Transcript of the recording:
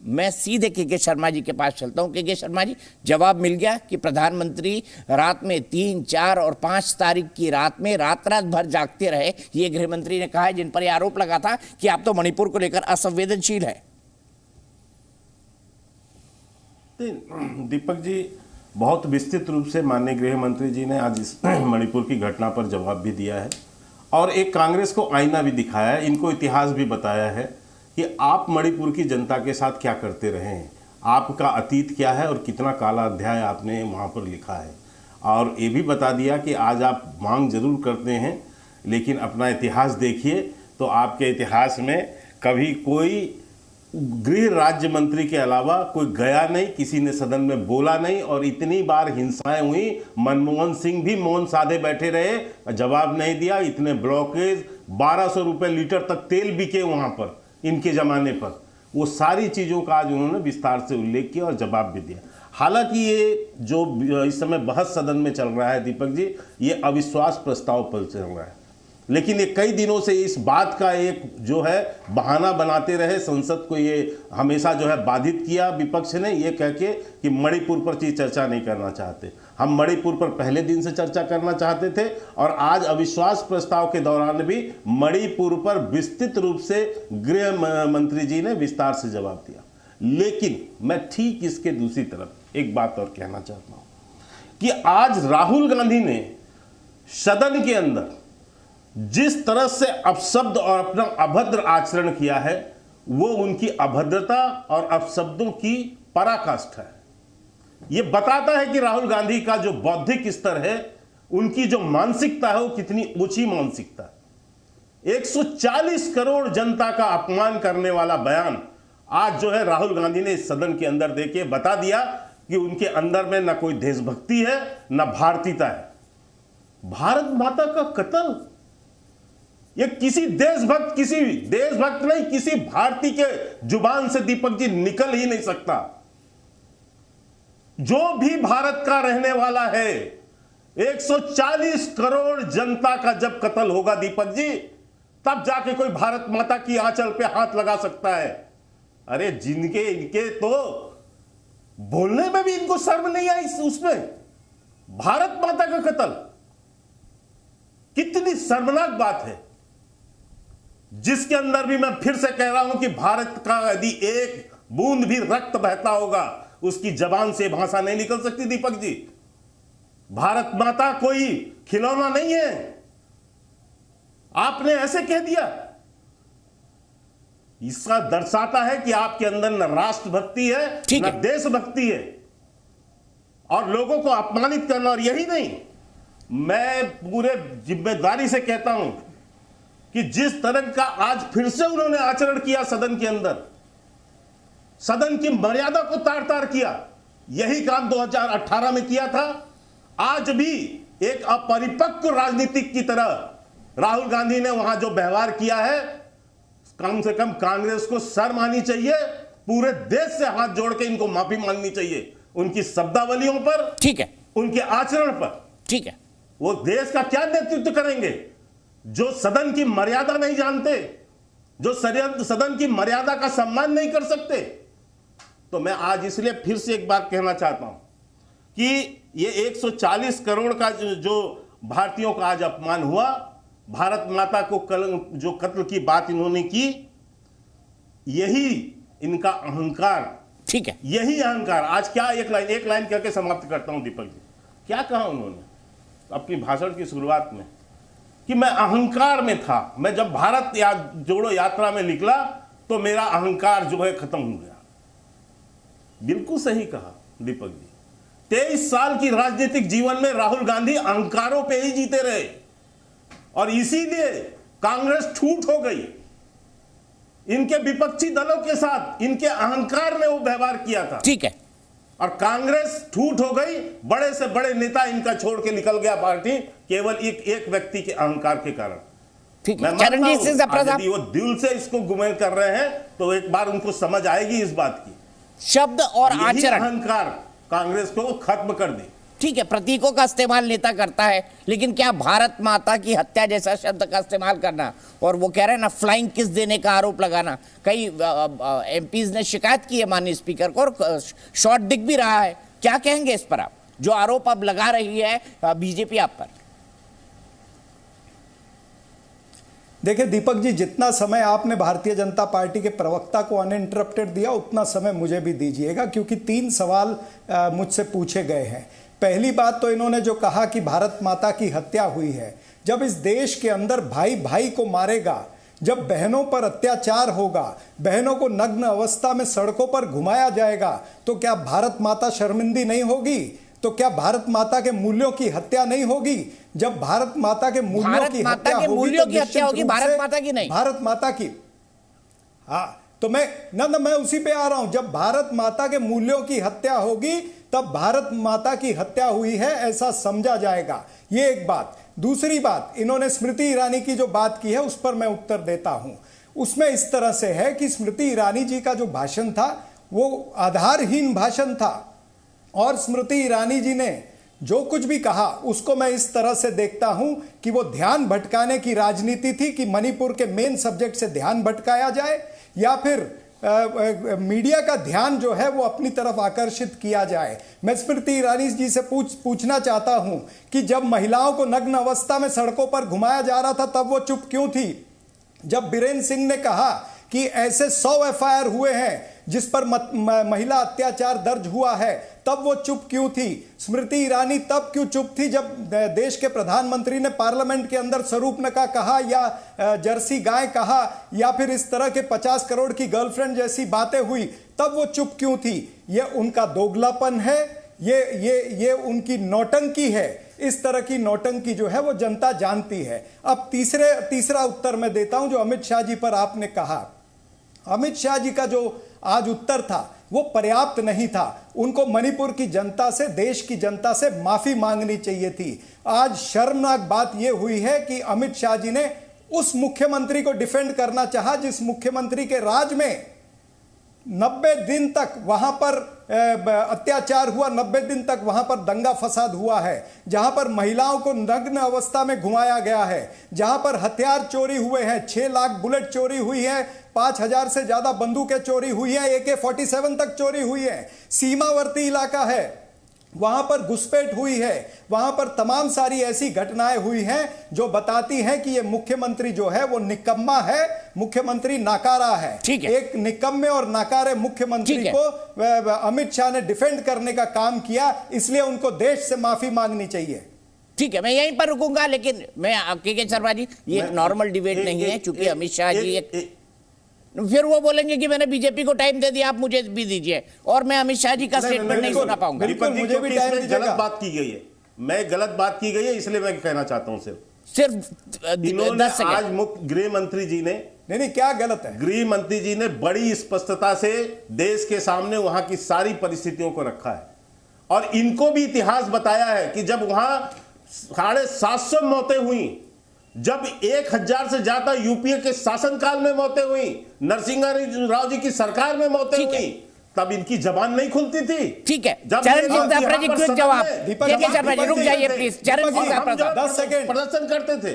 मैं सीधे के शर्मा जी के पास चलता हूं। के शर्मा जी, जवाब मिल गया कि प्रधानमंत्री रात में 3, 4 और 5 तारीख की रात में रात भर जागते रहे, ये गृह मंत्री ने कहा है, जिन पर यह आरोप लगा था कि आप तो मणिपुर को लेकर असंवेदनशील है। दीपक जी, बहुत विस्तृत रूप से माननीय गृह मंत्री जी ने आज इस मणिपुर की घटना पर जवाब भी दिया है और एक कांग्रेस को आईना भी दिखाया है, इनको इतिहास भी बताया है कि आप मणिपुर की जनता के साथ क्या करते रहे हैं, आपका अतीत क्या है और कितना काला अध्याय आपने वहाँ पर लिखा है। और ये भी बता दिया कि आज आप मांग जरूर करते हैं, लेकिन अपना इतिहास देखिए तो आपके इतिहास में कभी कोई गृह राज्य मंत्री के अलावा कोई गया नहीं, किसी ने सदन में बोला नहीं और इतनी बार हिंसाएं हुई, मनमोहन सिंह भी मौन साधे बैठे रहे, जवाब नहीं दिया। इतने ब्लॉकेज, 1200 रुपए लीटर तक तेल बिके वहां पर इनके जमाने पर, वो सारी चीजों का आज उन्होंने विस्तार से उल्लेख किया और जवाब भी दिया। हालांकि ये जो इस समय बहस सदन में चल रहा है दीपक जी, ये अविश्वास प्रस्ताव पर चल रहा है, लेकिन ये कई दिनों से इस बात का एक जो है बहाना बनाते रहे, संसद को ये हमेशा जो है बाधित किया विपक्ष ने, ये कह के कि मणिपुर पर चर्चा नहीं करना चाहते। हम मणिपुर पर पहले दिन से चर्चा करना चाहते थे और आज अविश्वास प्रस्ताव के दौरान भी मणिपुर पर विस्तृत रूप से गृह मंत्री जी ने विस्तार से जवाब दिया। लेकिन मैं ठीक इसके दूसरी तरफ एक बात और कहना चाहता हूं कि आज राहुल गांधी ने सदन के अंदर जिस तरह से अपशब्द और अपना अभद्र आचरण किया है, वो उनकी अभद्रता और अपशब्दों की पराकाष्ठा है। ये बताता है कि राहुल गांधी का जो बौद्धिक स्तर है, उनकी जो मानसिकता है, वो कितनी ऊंची मानसिकता है। 140 करोड़ जनता का अपमान करने वाला बयान आज जो है राहुल गांधी ने इस सदन के अंदर देके बता दिया कि उनके अंदर में ना कोई देशभक्ति है, ना भारतीयता है। भारत माता का कत्ल, ये किसी देशभक्त नहीं, किसी भारतीय के जुबान से दीपक जी निकल ही नहीं सकता। जो भी भारत का रहने वाला है, 140 करोड़ जनता का जब कत्ल होगा दीपक जी, तब जाके कोई भारत माता की आंचल पे हाथ लगा सकता है। अरे जिनके इनके तो बोलने में भी इनको शर्म नहीं आई, उसमें भारत माता का कत्ल, कितनी शर्मनाक बात है, जिसके अंदर भी मैं फिर से कह रहा हूं कि भारत का यदि एक बूंद भी रक्त बहता होगा, उसकी जबान से भाषा नहीं निकल सकती दीपक जी। भारत माता कोई खिलौना नहीं है, आपने ऐसे कह दिया। इसका दर्शाता है कि आपके अंदर न राष्ट्रभक्ति है, न देशभक्ति है, और लोगों को अपमानित करना। और यही नहीं, मैं पूरे जिम्मेदारी से कहता हूं कि जिस तरह का आज फिर से उन्होंने आचरण किया सदन के अंदर, सदन की मर्यादा को तार तार किया, यही काम 2018 में किया था। आज भी एक अपरिपक्व राजनीतिक की तरह राहुल गांधी ने वहां जो व्यवहार किया है, कम से कम कांग्रेस को शर्म आनी चाहिए, पूरे देश से हाथ जोड़ के इनको माफी मांगनी चाहिए, उनकी शब्दावलियों पर, ठीक है, उनके आचरण पर। ठीक है, वो देश का क्या नेतृत्व करेंगे जो सदन की मर्यादा नहीं जानते, जो सदन की मर्यादा का सम्मान नहीं कर सकते। तो मैं आज इसलिए फिर से एक बात कहना चाहता हूं कि ये 140 करोड़ का जो भारतीयों का आज अपमान हुआ, भारत माता को जो कत्ल की बात इन्होंने की, यही इनका अहंकार, ठीक है, यही अहंकार। आज क्या एक लाइन करके समाप्त करता हूं दीपक जी, क्या कहा उन्होंने अपनी भाषण की शुरुआत में कि मैं अहंकार में था, मैं जब भारत जोड़ो यात्रा में निकला तो मेरा अहंकार जो है खत्म हो गया। बिल्कुल सही कहा दीपक जी। 23 साल की राजनीतिक जीवन में राहुल गांधी अहंकारों पे ही जीते रहे और इसीलिए कांग्रेस ठूठ हो गई। इनके विपक्षी दलों के साथ इनके अहंकार ने वो व्यवहार किया था, ठीक है, और कांग्रेस ठूठ हो गई। बड़े से बड़े नेता इनका छोड़ के निकल गया पार्टी, केवल एक व्यक्ति के अहंकार के कारण। ठीक है, यदि वो दिल से इसको गुमराह कर रहे हैं तो एक बार उनको समझ आएगी इस बात की। शब्द और आचरण, अहंकार कांग्रेस को खत्म कर दे। ठीक है, प्रतीकों का इस्तेमाल नेता करता है, लेकिन क्या भारत माता की हत्या जैसा शब्द का इस्तेमाल करना, और वो कह रहे हैं ना फ्लाइंग किस देने का आरोप लगाना, कई एमपीज ने शिकायत की है माननीय स्पीकर को और शॉट दिख भी रहा है, क्या कहेंगे इस पर आप, जो आरोप अब लगा रही है बीजेपी आप पर? देखिए दीपक जी, जितना समय आपने भारतीय जनता पार्टी के प्रवक्ता को अनइंटरप्टेड दिया उतना समय मुझे भी दीजिएगा, क्योंकि 3 सवाल मुझसे पूछे गए हैं। पहली बात तो इन्होंने जो कहा कि भारत माता की हत्या हुई है, जब इस देश के अंदर भाई भाई को मारेगा, जब बहनों पर अत्याचार होगा, बहनों को नग्न अवस्था में सड़कों पर घुमाया जाएगा, तो क्या भारत माता शर्मिंदी नहीं होगी? तो क्या भारत माता के मूल्यों की हत्या नहीं होगी? जब भारत माता के मूल्यों की हत्या होगी, भारत माता की नहीं, भारत माता की, हाँ, तो मैं उसी पे आ रहा हूं। जब भारत माता के मूल्यों की हत्या होगी तब भारत माता की हत्या हुई है ऐसा समझा जाएगा। ये एक बात। दूसरी बात, इन्होंने स्मृति ईरानी की जो बात की है उस पर मैं उत्तर देता हूं। उसमें इस तरह से है कि स्मृति ईरानी जी का जो भाषण था वो आधारहीन भाषण था, और स्मृति ईरानी जी ने जो कुछ भी कहा उसको मैं इस तरह से देखता हूं कि वो ध्यान भटकाने की राजनीति थी कि मणिपुर के मेन सब्जेक्ट से ध्यान भटकाया जाए, या फिर मीडिया का ध्यान जो है वो अपनी तरफ आकर्षित किया जाए। मैं स्मृति ईरानी जी से पूछना चाहता हूं कि जब महिलाओं को नग्न अवस्था में सड़कों पर घुमाया जा रहा था तब वो चुप क्यों थी? जब बीरेन सिंह ने कहा कि ऐसे 100 एफआईआर हुए हैं जिस पर महिला अत्याचार दर्ज हुआ है, तब वो चुप क्यों थी? स्मृति ईरानी तब क्यों चुप थी जब देश के प्रधानमंत्री ने पार्लियामेंट के अंदर स्वरूपनखा कहा या जर्सी गाय कहा या फिर इस तरह के 50 करोड़ की गर्लफ्रेंड जैसी बातें हुई, तब वो चुप क्यों थी? ये उनका दोगलापन है, ये उनकी नौटंकी है। इस तरह की नौटंकी जो है वो जनता जानती है। अब तीसरा उत्तर मैं देता हूं जो अमित शाह जी पर आपने कहा। अमित शाह जी का जो आज उत्तर था वो पर्याप्त नहीं था। उनको मणिपुर की जनता से, देश की जनता से माफी मांगनी चाहिए थी। आज शर्मनाक बात यह हुई है कि अमित शाह जी ने उस मुख्यमंत्री को डिफेंड करना चाहा जिस मुख्यमंत्री के राज में 90 दिन तक वहां पर अत्याचार हुआ, 90 दिन तक वहां पर दंगा फसाद हुआ है, जहां पर महिलाओं को नग्न अवस्था में घुमाया गया है, जहां पर हथियार चोरी हुए हैं, 6 लाख बुलेट चोरी हुई है, 5000 से ज्यादा बंदूकें चोरी हुई है, AK-47 तक चोरी हुई है, सीमावर्ती इलाका है, वहां पर घुसपैठ हुई है, वहां पर तमाम सारी ऐसी घटनाएं हुई हैं जो बताती हैं कि ये मुख्यमंत्री जो है वो निकम्मा है, मुख्यमंत्री नाकारा है। एक निकम्मे और नाकारे मुख्यमंत्री को अमित शाह ने डिफेंड करने का काम किया, इसलिए उनको देश से माफी मांगनी चाहिए। ठीक है, मैं यहीं पर रुकूंगा, लेकिन मैं के शर्मा जी, ये एक नॉर्मल डिबेट नहीं है, चूंकि अमित शाह जी फिर वो बोलेंगे कि मैंने बीजेपी को टाइम दे दिया, आप मुझे भी दीजिए, और मैं अमित शाह जी का स्टेटमेंट नहीं सुना पाऊंगा। बिल्कुल, मुझे भी टाइम दीजिएगा। गलत बात की गई है, मैं गलत बात की गई है, इसलिए मैं कहना चाहता हूं सिर्फ इन्होंने आज मुख्य गृह मंत्री जी ने, नहीं क्या गलत है, गृह मंत्री जी ने बड़ी स्पष्टता से देश के सामने वहां की सारी परिस्थितियों को रखा है, और इनको भी इतिहास बताया है कि जब वहां 750 मौतें हुई, जब 1000 से ज्यादा यूपीए के शासनकाल में मौतें हुई, नरसिंह राव जी की सरकार में मौतें हुई, तब इनकी जबान नहीं खुलती थी। ठीक है, चरण सिंह साहब जी क्विक जवाब, रुक जाइए प्लीज, चरण सिंह साहब 10 सेकंड प्रदर्शन करते थे।